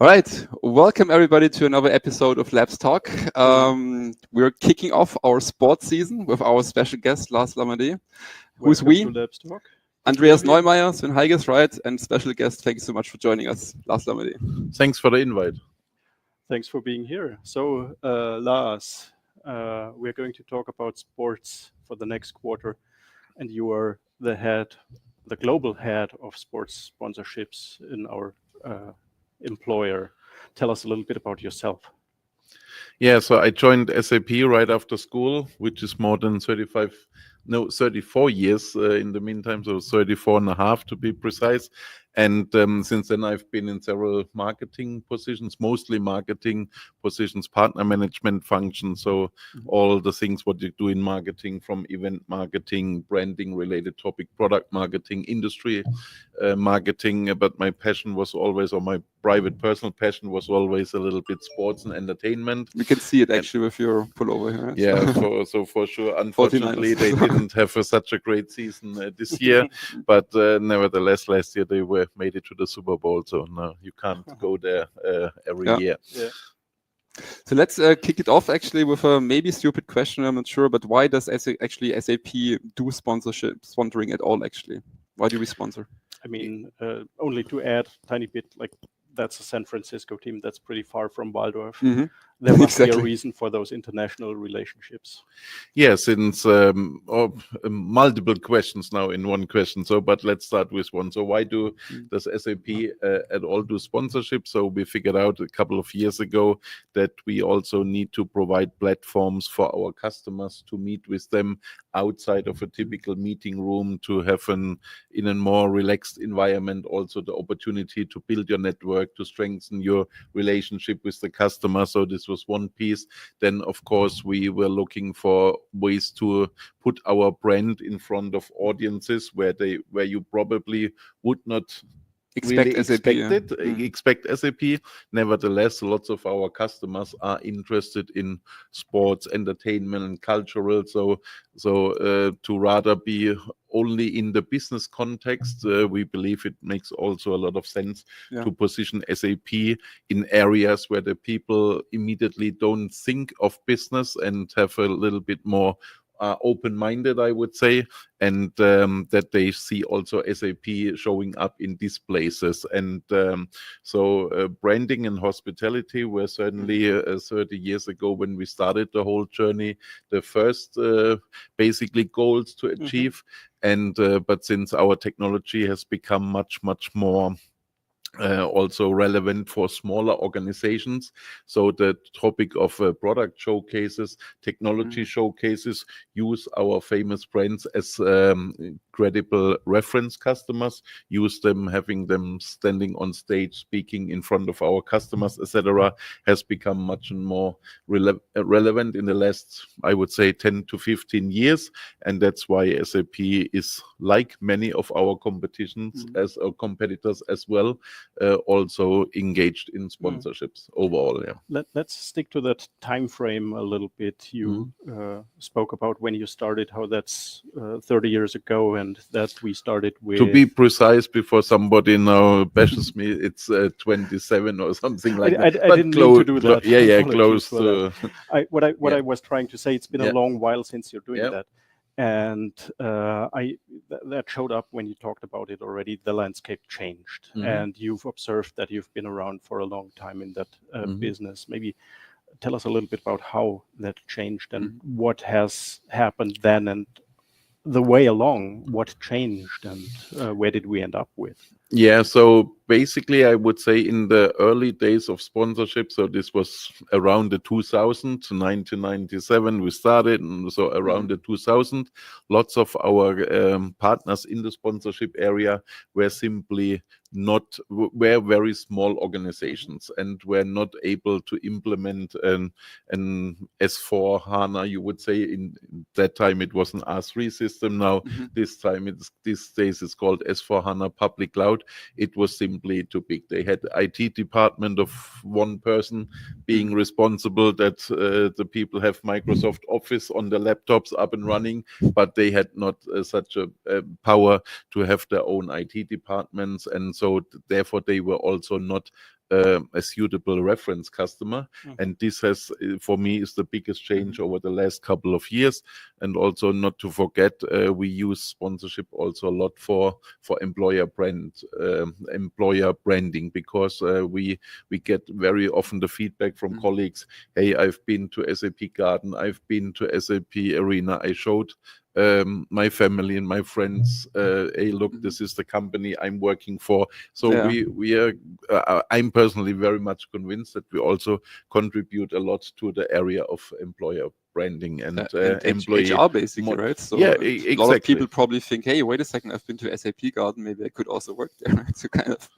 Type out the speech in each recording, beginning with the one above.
All right, welcome everybody to another episode of Labs Talk. We're kicking off our sports season with our special guest, Lars Lamade. Who's we? To Labs Talk. Andreas Neumeier, Sven Heiges, right? And special guest, thank you so much for joining us, Lars Lamade. Thanks for the invite. Thanks for being here. So, Lars, we're going to talk about sports for the next quarter, and you are the global head of sports sponsorships in our employer. Tell us a little bit about yourself. Yeah, so I joined SAP right after school, which is more than 34 years in the meantime, so 34 and a half to be precise. And since then, I've been in several marketing positions, mostly marketing positions, partner management functions. So all the things what you do in marketing, from event marketing, branding related topic, product marketing, industry marketing. But my passion was always, or my private personal passion was always a little bit sports and entertainment. We can see it actually with your pullover here. Right? Yeah, so for sure. Unfortunately, they didn't have such a great season this year, but nevertheless, last year they made it to the Super Bowl. So no, you can't go there every year. Yeah. So let's kick it off actually with a maybe stupid question. I'm not sure, but why does actually SAP do sponsoring at all? Actually, why do we sponsor? I mean, only to add a tiny bit, like that's a San Francisco team that's pretty far from Waldorf. There must be a reason for those international relationships. Yeah, since multiple questions now in one question. So, but let's start with one. So why does SAP at all do sponsorship? So we figured out a couple of years ago that we also need to provide platforms for our customers to meet with them outside of a typical meeting room, to have in a more relaxed environment, also the opportunity to build your network, to strengthen your relationship with the customer. So this was one piece. Then, of course, we were looking for ways to put our brand in front of audiences where you probably would not expect SAP. Nevertheless, lots of our customers are interested in sports, entertainment, and cultural. So to rather be only in the business context, we believe it makes also a lot of sense to position SAP in areas where the people immediately don't think of business and have a little bit more open-minded, I would say, and that they see also SAP showing up in these places. And so branding and hospitality were certainly 30 years ago when we started the whole journey, the first basically goals to achieve. And but since our technology has become much more also relevant for smaller organizations. So the topic of product showcases, technology showcases, use our famous brands as credible reference customers, use them, having them standing on stage, speaking in front of our customers, etc., has become much more relevant in the last, I would say, 10 to 15 years. And that's why SAP is, like many of our competitors as well, also engaged in sponsorships overall. Yeah. Let's stick to that time frame a little bit. You spoke about when you started, how that's 30 years ago, and that we started with. To be precise, before somebody now bashes me, it's 27 or something like that. I didn't mean to do that. Yeah, close. What I was trying to say, it's been a long while since you're doing that. And that showed up when you talked about it already. The landscape changed, and you've observed that you've been around for a long time in that business. Maybe tell us a little bit about how that changed and what has happened then, and the way along, what changed, and where did we end up with? Yeah, so basically, I would say in the early days of sponsorship, so this was around the 2000 to 1997 we started, and so around the 2000, lots of our partners in the sponsorship area were simply were very small organizations and were not able to implement an S4 HANA, you would say. In that time it was an R3 system. Now these days it's called S4 HANA Public Cloud. It was simply too big. They had the IT department of one person being responsible that the people have Microsoft Office on the laptops up and running, but they had not such a power to have their own IT departments, and so therefore they were also not a suitable reference customer. And this has, for me, is the biggest change over the last couple of years. And also not to forget, we use sponsorship also a lot for employer branding, because we get very often the feedback from colleagues, hey, I've been to SAP Garden, I've been to SAP Arena, I showed my family and my friends, hey, look, this is the company I'm working for. So we are, I'm personally very much convinced that we also contribute a lot to the area of employer branding and employee HR basically, right? So exactly. A lot of people probably think, hey, wait a second, I've been to SAP Garden, maybe I could also work there, right? So kind of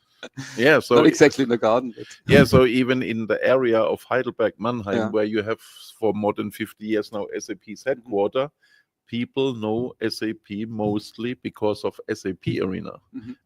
so not exactly in the garden, but so even in the area of Heidelberg Mannheim, where you have for more than 50 years now SAP's headquarter, people know SAP mostly because of SAP Arena,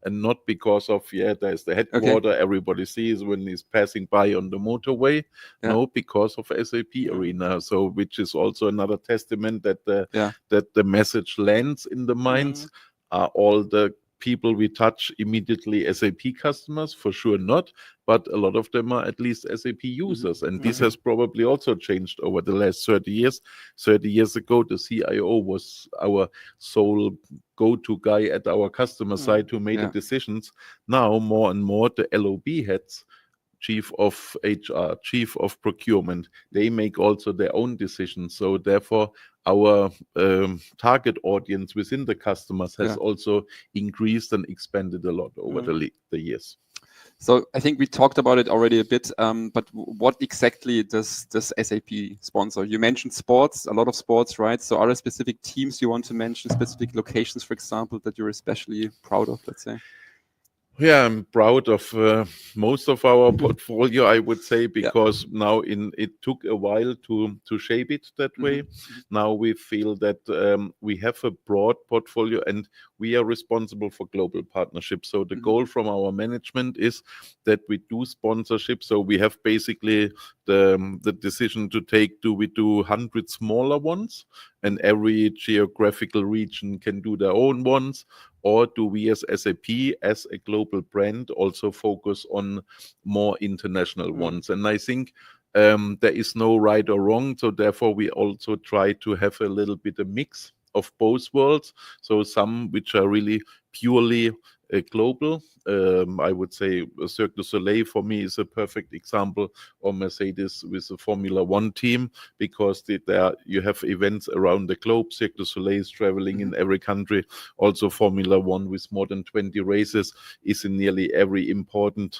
and not because of, there's the headquarter, everybody sees when he's passing by on the motorway. No, because of SAP Arena. So, which is also another testament that the message lands in the minds. Are all the people we touch immediately SAP customers? For sure not, but a lot of them are at least SAP users, and this has probably also changed over the last 30 years. 30 years ago, the CIO was our sole go-to guy at our customer side who made the decisions. Now, more and more, the LOB heads, chief of HR, chief of procurement, they make also their own decisions. So therefore, our target audience within the customers has also increased and expanded a lot over the years. So I think we talked about it already a bit, but what exactly does SAP sponsor? You mentioned sports, a lot of sports, right? So are there specific teams you want to mention, specific locations, for example, that you're especially proud of, let's say? Yeah, I'm proud of most of our portfolio, I would say, because now it took a while to shape it that way. Now we feel that we have a broad portfolio and we are responsible for global partnerships. So the goal from our management is that we do sponsorship. So we have basically the decision to take, do we do 100 smaller ones and every geographical region can do their own ones? Or do we as SAP, as a global brand, also focus on more international ones? And I think there is no right or wrong. So therefore, we also try to have a little bit a mix of both worlds. So some which are really purely global. I would say Cirque du Soleil for me is a perfect example, or Mercedes with the Formula One team, because there you have events around the globe. Cirque du Soleil is traveling in every country. Also Formula One with more than 20 races is in nearly every important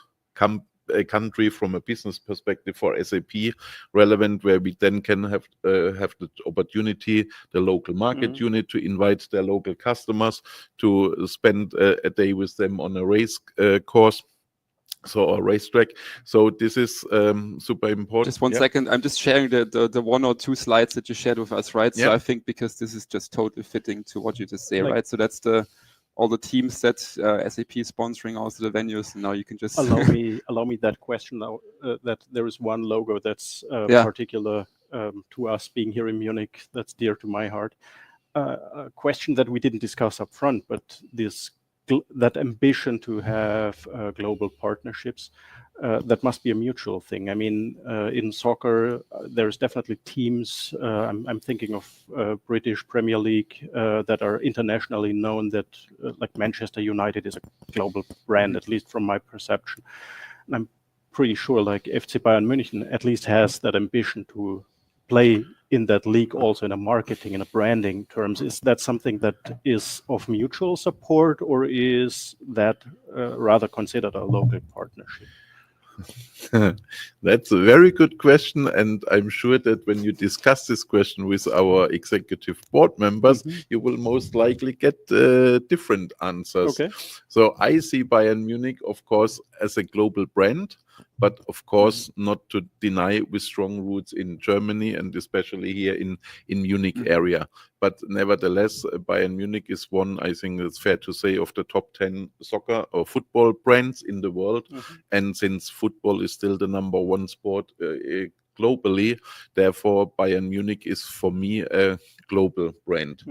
country from a business perspective for SAP relevant, where we then can have the opportunity, the local market unit, to invite their local customers to spend a day with them on a race course. So a racetrack. So this is super important. Just one second. I'm just sharing the one or two slides that you shared with us, right? So I think because this is just totally fitting to what you just say, right? So that's all the teams that SAP is sponsoring, also the venues. And now you can just allow me that question now. That there is one logo that's particular to us being here in Munich. That's dear to my heart. A question that we didn't discuss up front, but that ambition to have global partnerships, that must be a mutual thing. I mean, in soccer, there's definitely teams. I'm thinking of British Premier League that are internationally known. That like Manchester United is a global brand, at least from my perception. And I'm pretty sure like FC Bayern München at least has that ambition to play in that league also in a marketing and a branding terms. Is that something that is of mutual support, or is that rather considered a local partnership? That's a very good question, and I'm sure that when you discuss this question with our executive board members, you will most likely get different answers. Okay. So I see Bayern Munich, of course, as a global brand, but of course not to deny with strong roots in Germany and especially here in Munich area. But nevertheless, Bayern Munich is one, I think it's fair to say, of the top 10 soccer or football brands in the world. And since football is still the number one sport globally, therefore Bayern Munich is for me a global brand.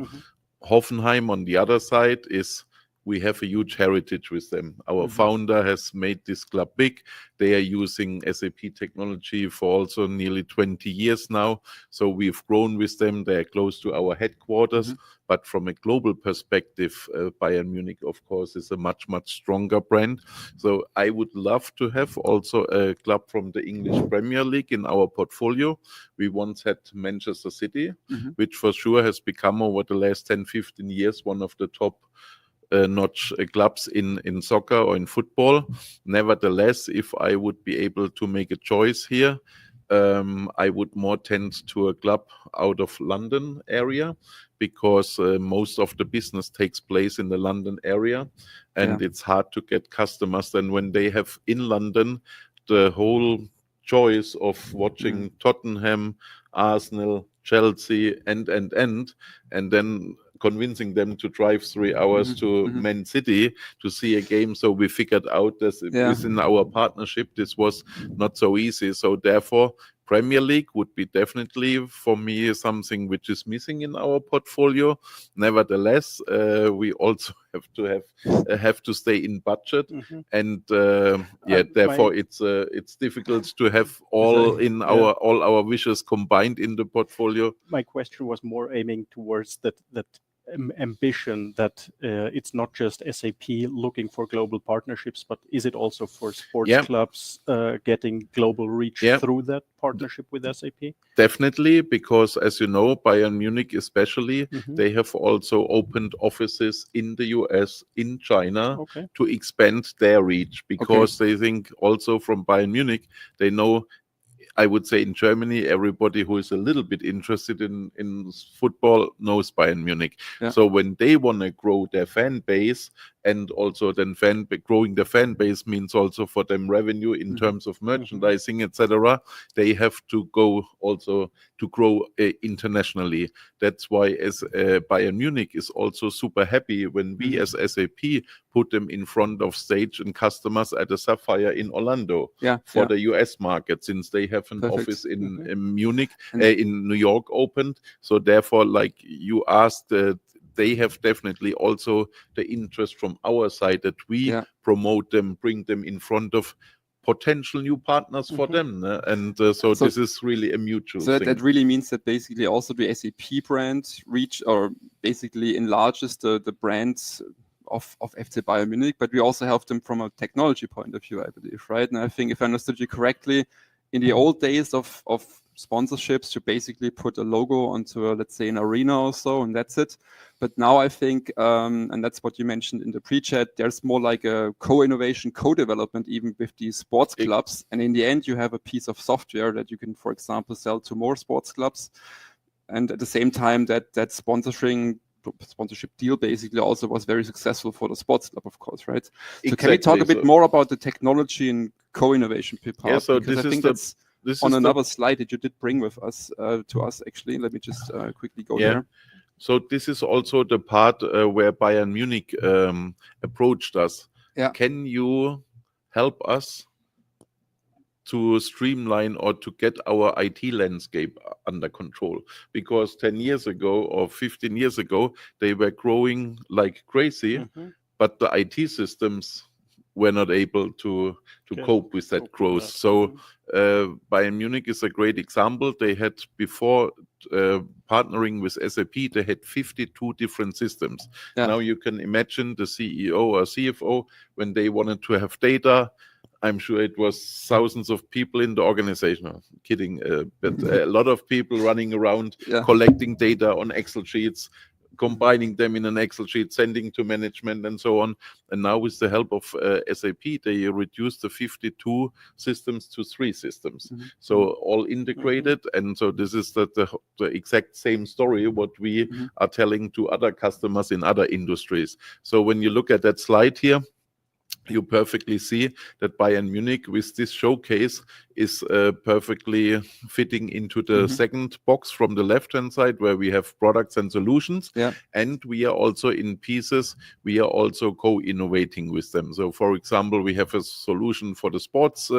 Hoffenheim on the other side is we have a huge heritage with them. Our founder has made this club big. They are using SAP technology for also nearly 20 years now. So we've grown with them. They're close to our headquarters. But from a global perspective, Bayern Munich, of course, is a much, much stronger brand. So I would love to have also a club from the English Premier League in our portfolio. We once had Manchester City, which for sure has become over the last 10, 15 years one of the top notch clubs in soccer or in football. Nevertheless, if I would be able to make a choice here, I would more tend to a club out of London area, because most of the business takes place in the London area, and it's hard to get customers. Then when they have in London the whole choice of watching Tottenham, Arsenal, Chelsea, and then convincing them to drive 3 hours to Man City to see a game. So we figured out that within our partnership, this was not so easy. So therefore, Premier League would be definitely for me something which is missing in our portfolio. Nevertheless, we also have to stay in budget, and therefore it's difficult to have all our wishes combined in the portfolio. My question was more aiming towards that ambition that it's not just SAP looking for global partnerships, but is it also for sports clubs getting global reach through that partnership with SAP? Definitely, because as you know, Bayern Munich especially, they have also opened offices in the US, in China, to expand their reach, because they think also from Bayern Munich, they know, I would say in Germany, everybody who is a little bit interested in football knows Bayern Munich. So when they want to grow their fan base, and also then growing the fan base means also for them revenue in terms of merchandising, etc. They have to go also to grow internationally. That's why as Bayern Munich is also super happy when we as SAP put them in front of stage and customers at the Sapphire in Orlando for the US market, since they have an office in Munich, in New York opened. So therefore, like you asked, they have definitely also the interest from our side that we promote them, bring them in front of potential new partners for them. And so this is really a mutual thing. That really means that basically also the SAP brand reach, or basically enlarges the brands of FC Bayern Munich, but we also help them from a technology point of view, I believe, right? And I think if I understood you correctly, in the old days of sponsorships, you basically put a logo onto let's say an arena or so, and that's it. But now I think, and that's what you mentioned in the pre-chat, there's more like a co-innovation, co-development even with these sports clubs. And in the end, you have a piece of software that you can, for example, sell to more sports clubs. And at the same time, that sponsorship deal basically also was very successful for the sports club, of course, right? So can we talk a bit more about the technology and co-innovation part? So because I think that's on another slide that you did bring with us to us, actually. Let me just quickly go there. So this is also the part where Bayern Munich approached us. Can you help us to streamline or to get our IT landscape under control? Because 10 years ago or 15 years ago, they were growing like crazy, but the IT systems were not able to cope with that growth. So Bayern Munich is a great example. They had, before partnering with SAP, they had 52 different systems. Now you can imagine the CEO or CFO, when they wanted to have data, I'm sure it was thousands of people in the organization. I'm kidding, but a lot of people running around collecting data on Excel sheets, combining them in an Excel sheet, sending to management, and so on. And now with the help of SAP, they reduced the 52 systems to 3 systems. So all integrated. And so this is the exact same story what we are telling to other customers in other industries. So when you look at that slide here, you perfectly see that Bayern Munich with this showcase is perfectly fitting into the second box from the left-hand side where we have products and solutions. Yeah. And we are also in pieces, we are also co-innovating with them. So for example, we have a solution for the sports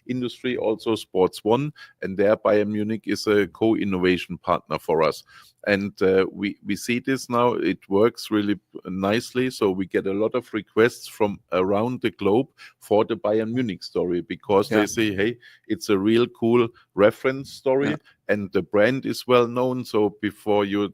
industry, also Sports One, and there Bayern Munich is a co-innovation partner for us. And we see this now, it works really nicely. So we get a lot of requests from around the globe for the Bayern Munich story because they say, hey, it's a real cool reference story and the brand is well known. So before you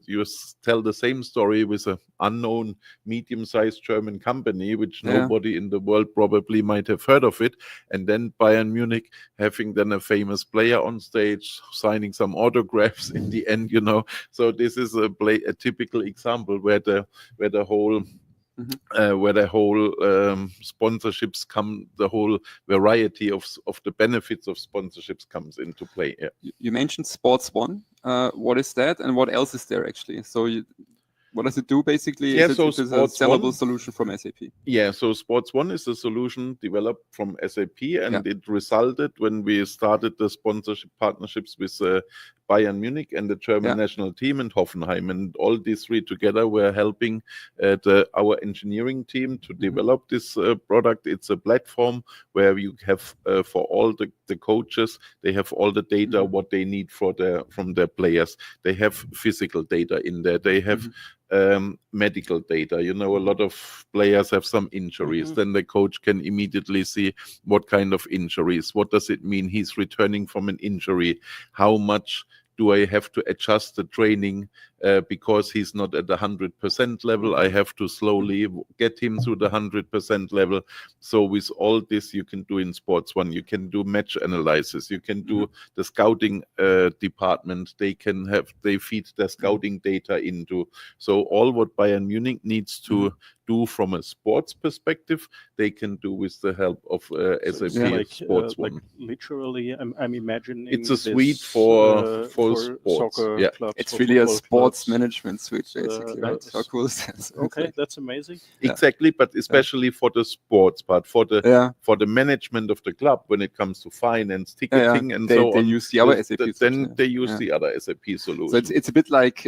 tell the same story with an unknown medium-sized German company, which nobody in the world probably might have heard of it, and then Bayern Munich having then a famous player on stage, signing some autographs in the end, you know. So this is a typical example where the whole sponsorships come, the whole variety of the benefits of sponsorships comes into play. Yeah. You mentioned Sports One. What is that, and what else is there actually? So what does it do basically? Yeah, is it a sellable solution from SAP? Yeah, so Sports One is a solution developed from SAP, and it resulted when we started the sponsorship partnerships with Bayern Munich and the German national team and Hoffenheim, and all these three together were helping our engineering team to develop this product. It's a platform where you have for all the coaches, they have all the data what they need from their players. They have physical data in there. They have medical data. You know, a lot of players have some injuries. Then the coach can immediately see what kind of injuries. What does it mean he's returning from an injury? How much do I have to adjust the training because he's not at the 100% level? I have to slowly get him to the 100% level. So with all this, you can do in Sports One. You can do match analysis. You can do the scouting department. They feed their scouting data into. So all what Bayern Munich needs to do from a sports perspective, they can do with the help of SAP Sports One. Like literally, I'm imagining it's a suite for sports. Soccer clubs. It's really a sports management suite, basically, right? How cool is that? Okay, that's amazing. Exactly, but especially for the sports part, for the management of the club when it comes to finance, ticketing, and so on. They use the other SAP. Then they use the other SAP solution. So it's a bit like.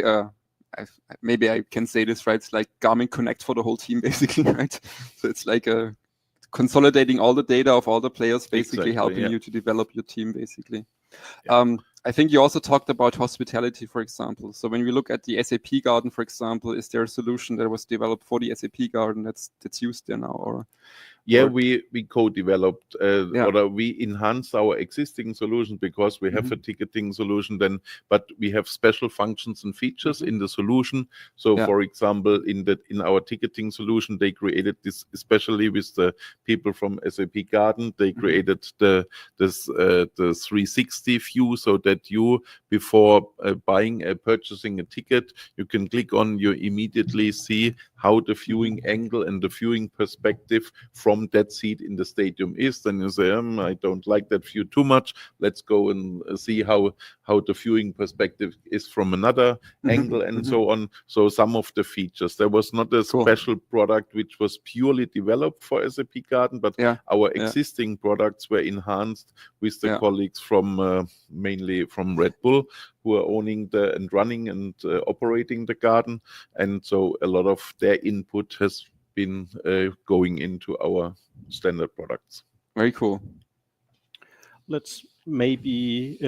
Maybe I can say this right. It's like Garmin Connect for the whole team, basically, right? So it's like consolidating all the data of all the players, basically helping you to develop your team, basically. Yeah. I think you also talked about hospitality, for example. So when we look at the SAP Garden, for example, is there a solution that was developed for the SAP Garden that's used there now, or? Yeah, we co-developed or we enhanced our existing solution because we have a ticketing solution then, but we have special functions and features in the solution. So for example, in our ticketing solution, they created this, especially with the people from SAP Garden, they created the 360 view so that you, before purchasing a ticket, you can click on, you immediately see how the viewing angle and the viewing perspective from that seat in the stadium is. Then you say, I don't like that view too much. Let's go and see how the viewing perspective is from another angle and so on. So some of the features. There was not a special product which was purely developed for SAP Garden, but our existing products were enhanced with the colleagues from mainly from Red Bull, who are owning and running and operating the garden. And so a lot of their input has been going into our standard products. Very cool. Let's maybe,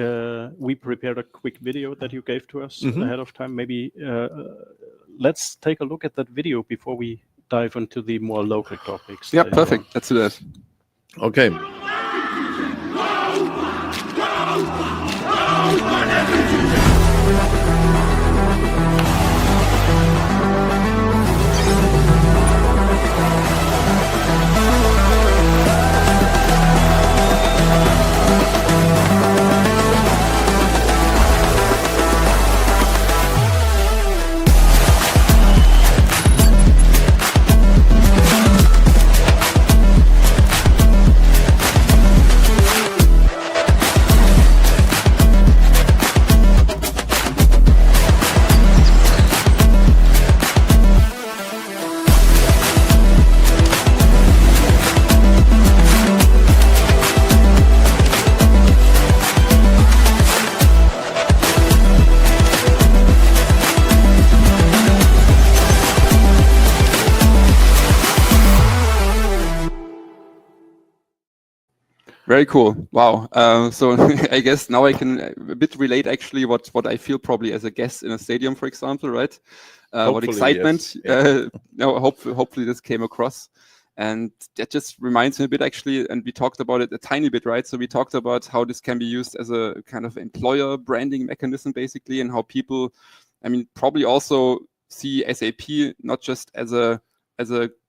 we prepared a quick video that you gave to us ahead of time. Maybe let's take a look at that video before we dive into the more local topics. Yeah, perfect. Let's do that. Okay. Very cool. Wow. So I guess now I can a bit relate actually what I feel probably as a guest in a stadium, for example, right? What excitement. Yes. No, hopefully this came across. And that just reminds me a bit actually, and we talked about it a tiny bit, right? So we talked about how this can be used as a kind of employer branding mechanism basically, and how people, I mean, probably also see SAP not just as a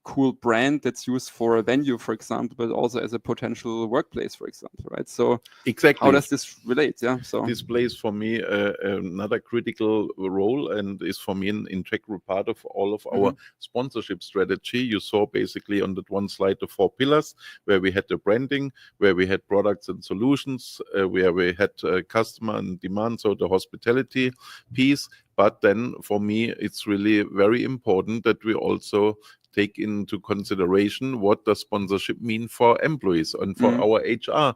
cool brand that's used for a venue, for example, but also as a potential workplace, for example, right? So exactly, how does this relate? Yeah, so this plays for me another critical role, and is for me an integral part of all of our sponsorship strategy. You saw basically on that one slide the 4 pillars, where we had the branding, where we had products and solutions, where we had customer and demand, so the hospitality piece. But then for me, it's really very important that we also take into consideration what does sponsorship mean for employees and for our HR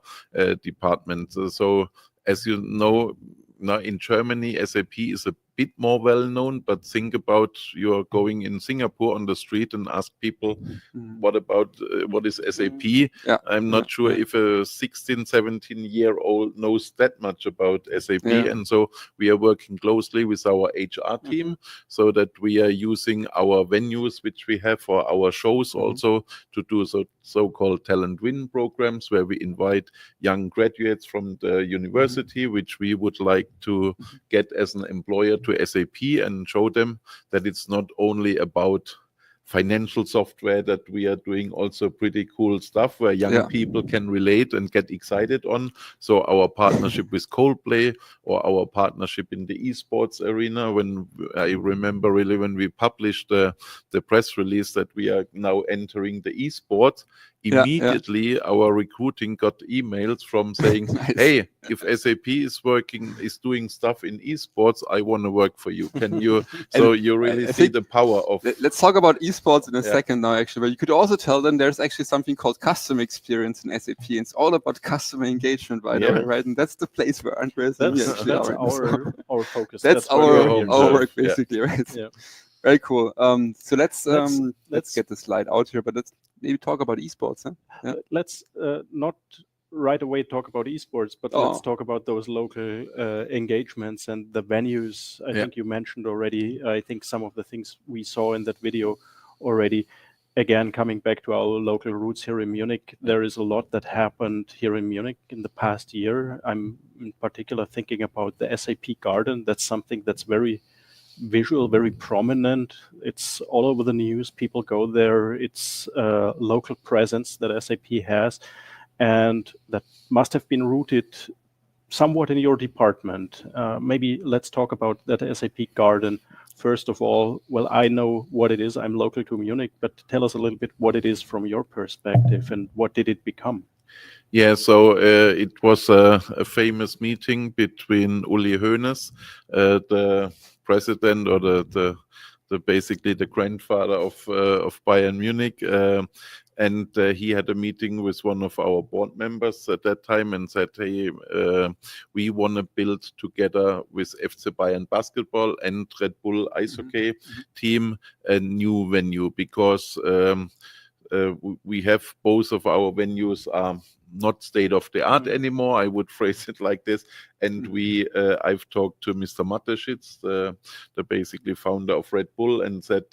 department. So as you know, now in Germany, SAP is a bit more well known, but think about you're going in Singapore on the street and ask people, what about what is SAP? Yeah. I'm not sure if a 16, 17-year-old knows that much about SAP. And so we are working closely with our HR team so that we are using our venues, which we have for our shows also, to do so-called talent win programs, where we invite young graduates from the university, which we would like to get as an employer to SAP, and show them that it's not only about financial software, that we are doing also pretty cool stuff where young people can relate and get excited on. So our partnership with Coldplay, or our partnership in the esports arena, when I remember really when we published the press release that we are now entering the esports, immediately our recruiting got emails from saying, hey, if SAP is doing stuff in esports, I want to work for you. Can you? So you really see the power of. Let's talk about esports in a second now, actually. But you could also tell them there's actually something called customer experience in SAP. And it's all about customer engagement, by the way, right? And that's the place where Andreas and me actually are. Our focus. That's our work, basically, right? Yeah. Very cool. So let's get the slide out here, but let's maybe talk about esports. Huh? Yeah. Let's not right away talk about esports, but let's talk about those local engagements and the venues. I think you mentioned already. I think some of the things we saw in that video already. Again, coming back to our local roots here in Munich, there is a lot that happened here in Munich in the past year. I'm in particular thinking about the SAP Garden. That's something that's very visual, very prominent. It's all over the news. People go there. It's a local presence that SAP has, and that must have been rooted somewhat in your department. Maybe let's talk about that SAP Garden. First of all, well, I know what it is. I'm local to Munich, but tell us a little bit what it is from your perspective, and what did it become? Yeah, so it was a famous meeting between Uli Hoeneß, the president, or the basically the grandfather of Bayern Munich, and he had a meeting with one of our board members at that time and said, hey, we want to build together with FC Bayern basketball and Red Bull ice hockey team a new venue, because we have both of our venues are not state of the art anymore. I would phrase it like this. And I've talked to Mr. Mateschitz, the basically founder of Red Bull, and said,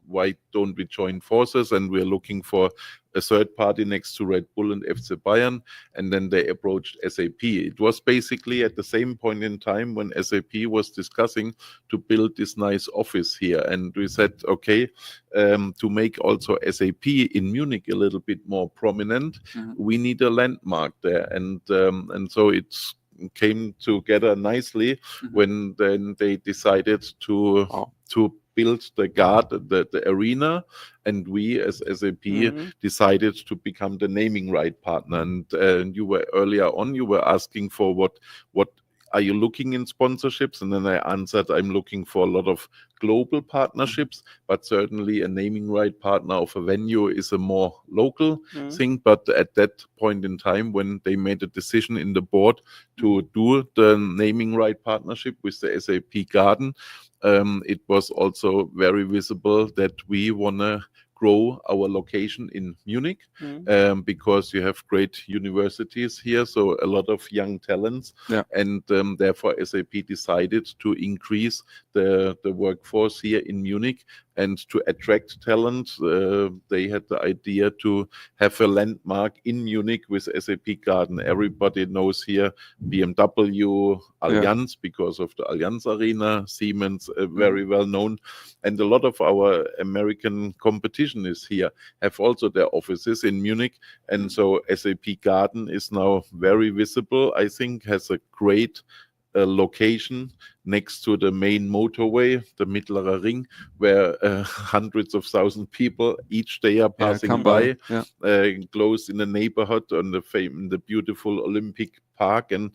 why don't we join forces? And we're looking for a third party next to Red Bull and FC Bayern. And then they approached SAP. It was basically at the same point in time when SAP was discussing to build this nice office here. And we said, okay, to make also SAP in Munich a little bit more prominent, we need a landmark there. And so it's came together nicely when then they decided to build the arena, and we as SAP decided to become the naming right partner. And you were earlier on, you were asking for what are you looking in sponsorships? And then I answered, I'm looking for a lot of global partnerships, but certainly a naming right partner of a venue is a more local thing. But at that point in time, when they made a decision in the board to do the naming right partnership with the SAP Garden, it was also very visible that we want to grow our location in Munich, because you have great universities here, so a lot of young talents, and therefore SAP decided to increase the workforce here in Munich. And to attract talent, they had the idea to have a landmark in Munich with SAP Garden. Everybody knows here BMW, Allianz, because of the Allianz Arena, Siemens, very well known. And a lot of our American competition is here, have also their offices in Munich. And so SAP Garden is now very visible, I think, has a great location next to the main motorway, the Mittlerer Ring, where hundreds of thousands of people each day are passing by, close in the neighborhood on the beautiful Olympic Park. And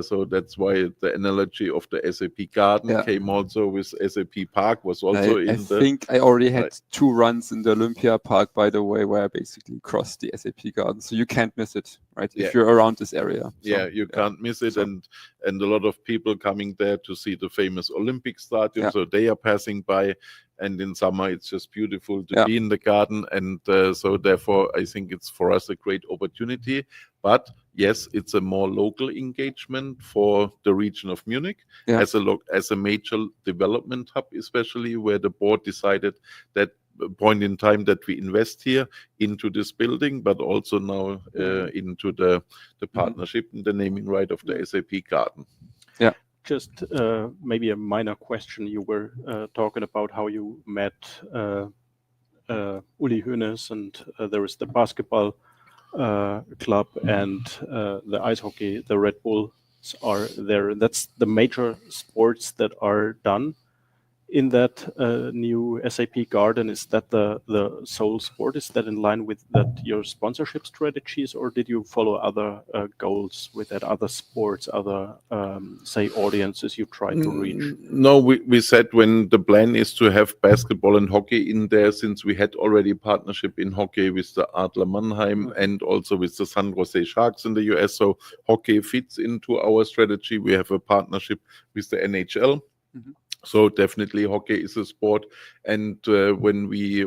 so that's why the analogy of the SAP Garden came also with SAP Park, was also I think I already had 2 runs in the Olympia Park, by the way, where I basically crossed the SAP Garden. So you can't miss it, right? If you're around this area. So, you can't miss it. And a lot of people coming there to see the famous Olympic Stadium. So they are passing by. And in summer, it's just beautiful to be in the garden. And so therefore, I think it's for us a great opportunity. But yes, it's a more local engagement for the region of Munich as a major development hub, especially where the board decided that point in time that we invest here into this building, but also now into the partnership and the naming right of the SAP Garden. Just maybe a minor question. You were talking about how you met Uli Hoeneß, and there is the basketball club and the ice hockey. The Red Bulls are there. That's the major sports that are done in that new SAP Garden. Is that the sole sport? Is that in line with that your sponsorship strategies, or did you follow other goals with that, other sports, other say audiences you try to reach? No, we said when the plan is to have basketball and hockey in there, since we had already partnership in hockey with the Adler Mannheim and also with the San Jose Sharks in the US. So hockey fits into our strategy. We have a partnership with the NHL. So definitely hockey is a sport. And when we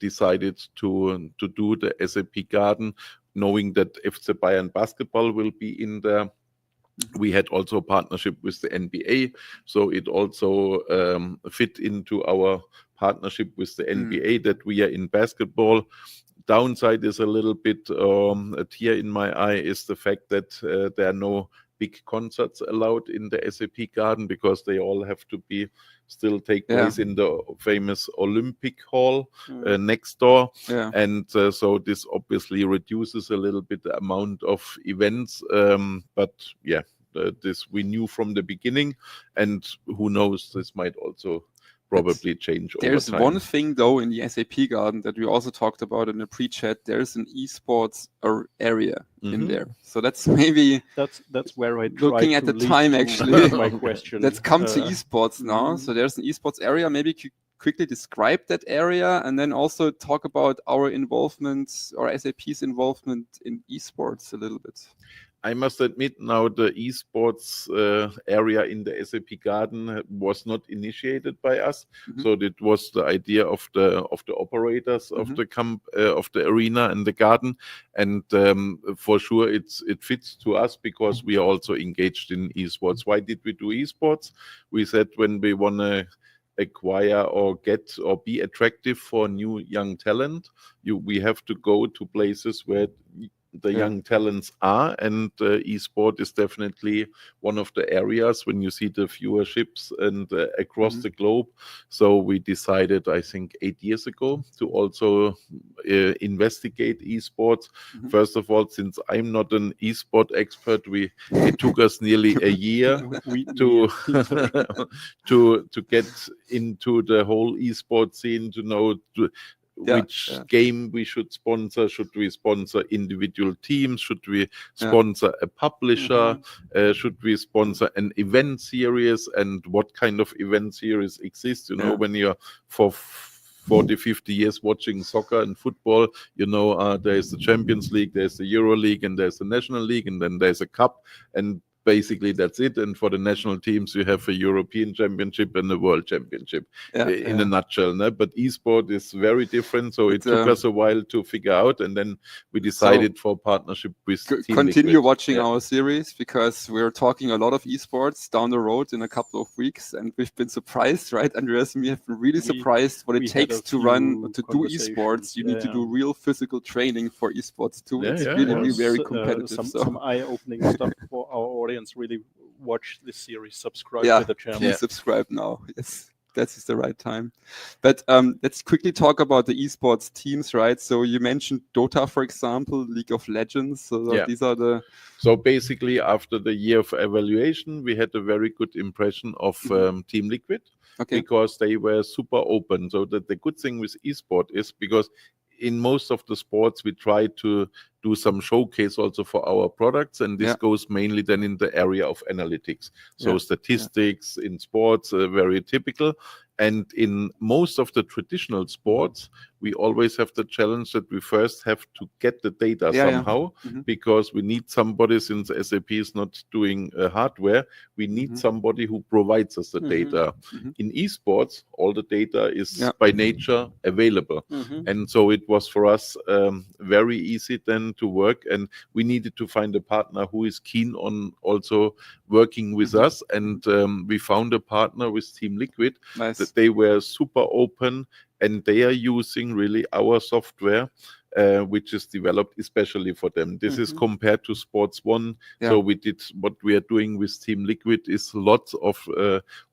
decided to do the SAP Garden, knowing that FC Bayern basketball will be in there, we had also a partnership with the NBA. So it also fit into our partnership with the NBA that we are in basketball. Downside is a little bit a tear in my eye is the fact that there are no big concerts allowed in the SAP Garden, because they all have to be still take place in the famous Olympic Hall next door. And so this obviously reduces a little bit the amount of events. But this we knew from the beginning, and who knows, this might also probably change over There's time. one thing though in the SAP Garden that we also talked about in the pre-chat. There's an esports area in there, so that's maybe that's where I looking at the time actually. My question. Let's come to esports now. So there's an esports area. Maybe quickly describe that area, and then also talk about our involvement or SAP's involvement in esports a little bit. I must admit now the esports area in the SAP Garden was not initiated by us. So it was the idea of the operators of the arena and the garden, and for sure it fits to us because we are also engaged in esports. Why did we do esports? We said when we want to acquire or get or be attractive for new young talent, we have to go to places where the young talents are, and esport is definitely one of the areas when you see the viewerships and across the globe. So we decided, I think 8 years ago, to also investigate esports. First of all, since I'm not an esport expert, it took us nearly a year to get into the whole esport scene, to know which game we should sponsor. Should we sponsor individual teams? Should we sponsor a publisher? Should we sponsor an event series? And what kind of event series exists? You know, when you're for 40, 50 years watching soccer and football, you know, there's the Champions League, there's the Euro League, and there's the National League, and then there's a cup. And basically that's it. And for the national teams, you have a European Championship and a World Championship in a nutshell. No? But esport is very different. So it took us a while to figure out, and then we decided for partnership with Team continue Liquid. watching our series, because we're talking a lot of esports down the road in a couple of weeks, and we've been surprised, right? Andreas and me have been really surprised what it takes to do esports. You need to do real physical training for esports too. It's really very competitive. Some eye-opening stuff for our audience. Really watch this series, subscribe to the channel. Please subscribe now. Yes, that is the right time. But let's quickly talk about the esports teams, right? So you mentioned Dota, for example, League of Legends. So these are the... So basically, after the year of evaluation, we had a very good impression of Team Liquid, because they were super open. So that the good thing with esport is, because in most of the sports, we try to do some showcase also for our products, and this goes mainly then in the area of analytics. So statistics in sports are very typical. And in most of the traditional sports, we always have the challenge that we first have to get the data somehow, because we need somebody, since SAP is not doing hardware, we need somebody who provides us the data. In esports, all the data is by nature available. And so it was for us very easy then to work, and we needed to find a partner who is keen on also working with us. And we found a partner with Team Liquid. That they were super open, and they are using really our software, which is developed especially for them. This is compared to Sports One. So we did what we are doing with Team Liquid is lots of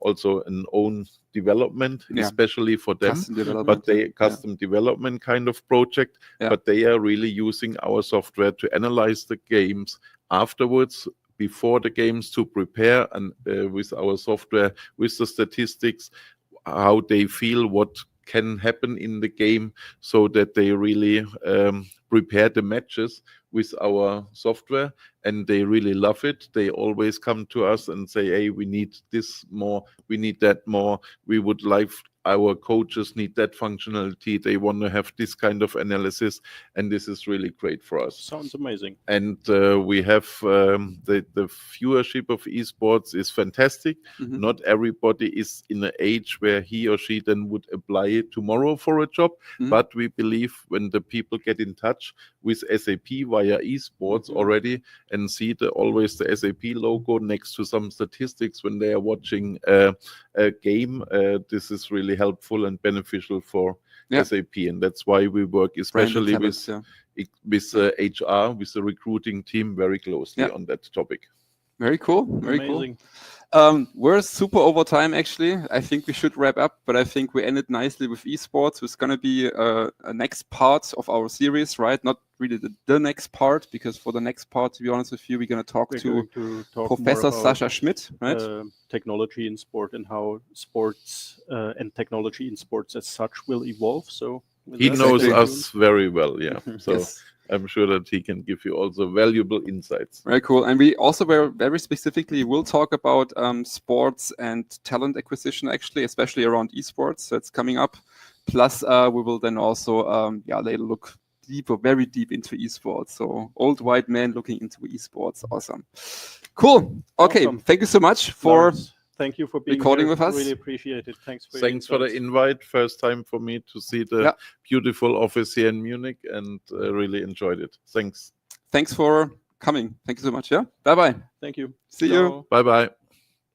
also an own development, especially for them. But they custom development kind of project. But they are really using our software to analyze the games afterwards, before the games, to prepare, and with our software, with the statistics, how they feel, what can happen in the game, so that they really prepare the matches with our software, and they really love it. They always come to us and say, hey, we need this more, we need that more, we would like, our coaches need that functionality, they want to have this kind of analysis, and this is really great for us. Sounds amazing. And we have the viewership of esports is fantastic. Not everybody is in an age where he or she then would apply tomorrow for a job, but we believe when the people get in touch with SAP via esports already, and see always the SAP logo next to some statistics when they are watching a game, this is really helpful and beneficial for SAP, and that's why we work especially with HR, with the recruiting team, very closely on that topic. Very cool. Very cool. We're super over time, actually. I think we should wrap up, but I think we ended nicely with esports. It's going to be a next part of our series, right? Not really the next part, because for the next part, to be honest with you, we're going to talk to Professor Sascha Schmidt, right? Technology in sport, and how sports and technology in sports as such will evolve. So he knows us very well, So I'm sure that he can give you also valuable insights. Very cool. And we also very specifically will talk about sports and talent acquisition, actually, especially around esports. So it's coming up. Plus, we will then also later look very deep into esports. So old white man looking into esports. Awesome. Cool. Okay. Awesome. Thank you so much for thank you for being recording here. with us. Really appreciate it. Thanks for the invite. First time for me to see the beautiful office here in Munich, and really enjoyed it. Thanks. Thanks for coming. Thank you so much. Yeah. Bye bye. Thank you. See you. Bye bye.